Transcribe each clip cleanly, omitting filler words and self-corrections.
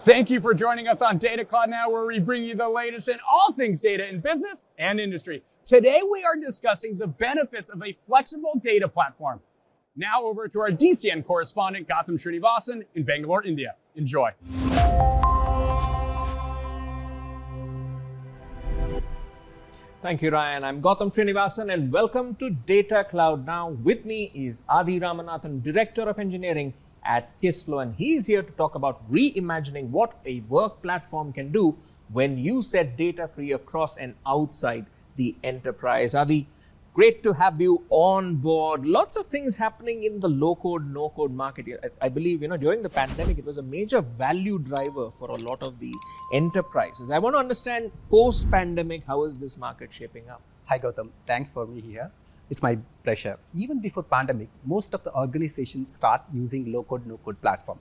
Thank you for joining us on Data Cloud Now, where we bring you the latest in all things data in business and industry. Today, we are discussing the benefits of a flexible data platform. Now over to our DCN correspondent, Gautam Srinivasan in Bangalore, India. Enjoy. Thank you, Ryan. I'm Gautam Srinivasan and welcome to Data Cloud Now. With me is Adhi Ramanathan, Director of Engineering at Kissflow, and he is here to talk about reimagining what a work platform can do when you set data free across and outside the enterprise. Adhi, great to have you on board. Lots of things happening in the low-code, no-code market. I believe, during the pandemic, it was a major value driver for a lot of the enterprises. I want to understand post-pandemic, how is this market shaping up? Hi Gautam, thanks for me here. It's my pleasure. Even before pandemic, most of the organizations start using low-code, no-code platform.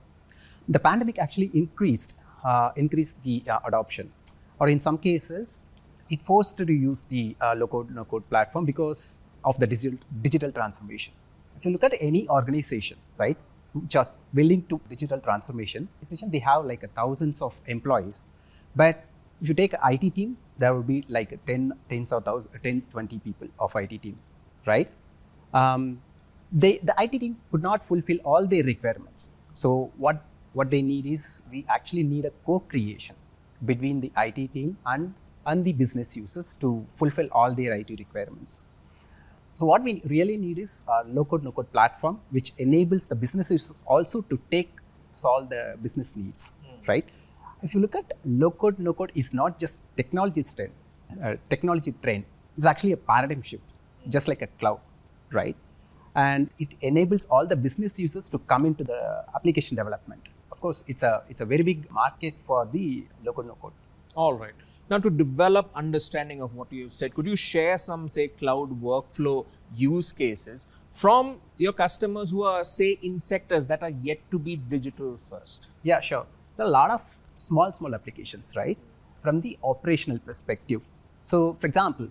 The pandemic actually increased the adoption, or in some cases, it forced to use the low-code, no-code platform because of the digital transformation. If you look at any organization, right, which are willing to digital transformation, they have like thousands of employees. But if you take an IT team, there will be like 10, 20 people of IT team, right? The IT team could not fulfill all their requirements. So what they need is, we actually need a co-creation between the IT team and the business users to fulfill all their IT requirements. So what we really need is a low-code, no-code platform which enables the business users also to solve the business needs, right? If you look at low-code, no-code is not just technology trend, it's actually a paradigm shift, just like a cloud, right? And it enables all the business users to come into the application development. Of course, it's a very big market for the low-code, no-code. All right. Now, to develop understanding of what you've said, could you share some, say, cloud workflow use cases from your customers who are, say, in sectors that are yet to be digital first? Yeah, sure. There are a lot of small applications, right? From the operational perspective. So, for example,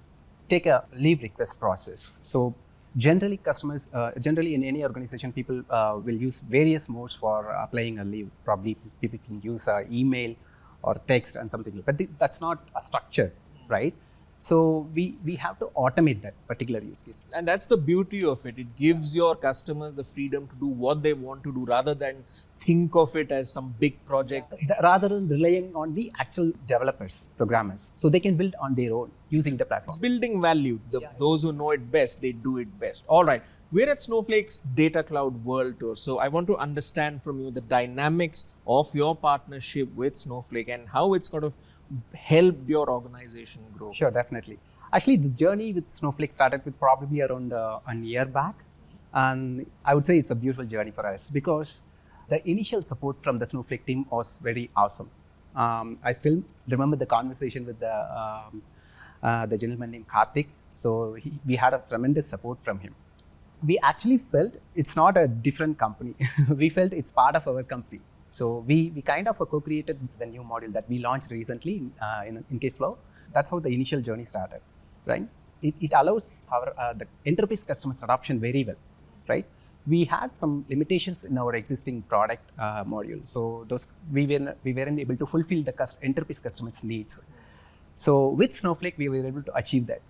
take a leave request process. So, generally in any organization, people will use various modes for applying a leave. Probably people can use email or text and something like that. But that's not a structure, right? So we have to automate that particular use case. And that's the beauty of it. It gives your customers the freedom to do what they want to do rather than think of it as some big project. Rather than relying on the actual developers, programmers. So they can build on their own using the platform. It's building value. Those who know it best, they do it best. All right. We're at Snowflake's Data Cloud World Tour. So I want to understand from you the dynamics of your partnership with Snowflake and how it's going to help your organization grow. Sure, definitely. Actually, the journey with Snowflake started with probably around a year back. And I would say it's a beautiful journey for us because the initial support from the Snowflake team was very awesome. I still remember the conversation with the gentleman named Karthik. So we had a tremendous support from him. We actually felt it's not a different company. We felt it's part of our company. So we kind of co-created the new module that we launched recently in Kissflow. That's how the initial journey started, right? It allows the enterprise customers adoption very well, right? We had some limitations in our existing product module. So those we weren't able to fulfill the enterprise customers' needs. So with Snowflake, we were able to achieve that.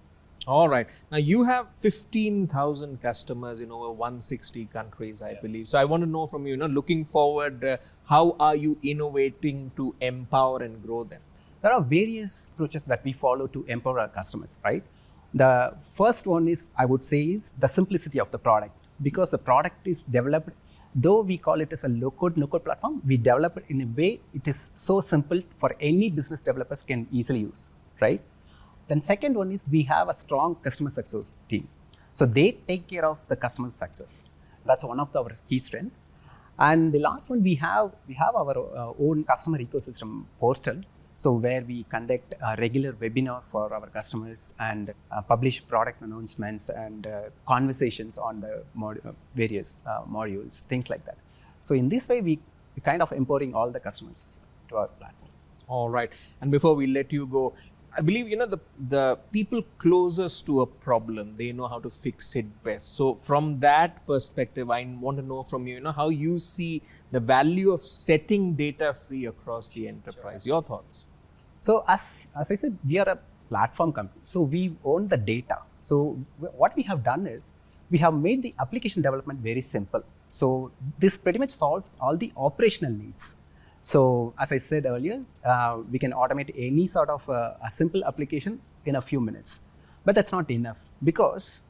All right. Now you have 15,000 customers in over 160 countries, I believe. So I want to know from you, looking forward, how are you innovating to empower and grow them? There are various approaches that we follow to empower our customers, right? The first one is, I would say, is the simplicity of the product. Because the product is developed, though we call it as a low-code, no-code platform, we develop it in a way it is so simple for any business developers can easily use, right? Then second one is we have a strong customer success team. So they take care of the customer success. That's one of our key strengths. And the last one, we have our own customer ecosystem portal. So where we conduct a regular webinar for our customers and publish product announcements and conversations on the various modules, things like that. So in this way, we kind of empowering all the customers to our platform. All right. And before we let you go, I believe, the people closest to a problem, they know how to fix it best. So from that perspective, I want to know from you, how you see the value of setting data free across the enterprise. Your thoughts? So as I said, we are a platform company. So we own the data. So what we have done is we have made the application development very simple. So this pretty much solves all the operational needs. So as I said earlier, we can automate any sort of a simple application in a few minutes. But that's not enough, because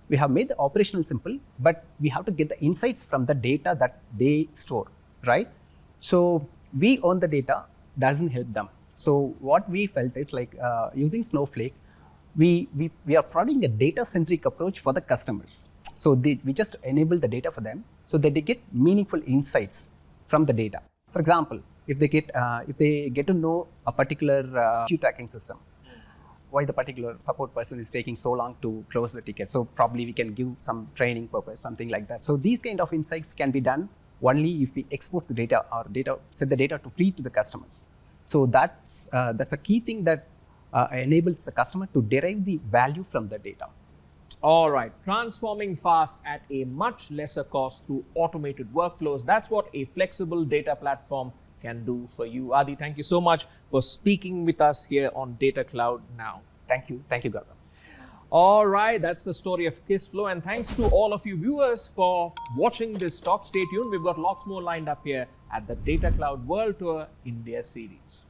we have made the operational simple, but we have to get the insights from the data that they store, right? So we own the data, doesn't help them. So what we felt is like using Snowflake, we are providing a data-centric approach for the customers. So we just enable the data for them so that they get meaningful insights from the data. For example, if they get to know a particular issue tracking system, why the particular support person is taking so long to close the ticket. So probably we can give some training purpose, something like that. So these kind of insights can be done only if we expose the data or set the data to free to the customers. So that's a key thing that enables the customer to derive the value from the data. All right, transforming fast at a much lesser cost through automated workflows. That's what a flexible data platform can do for you. Adhi, thank you so much for speaking with us here on Data Cloud Now. Thank you, Gautam. All right, that's the story of Kissflow, and thanks to all of you viewers for watching this talk. Stay tuned, we've got lots more lined up here at the Data Cloud World Tour India series.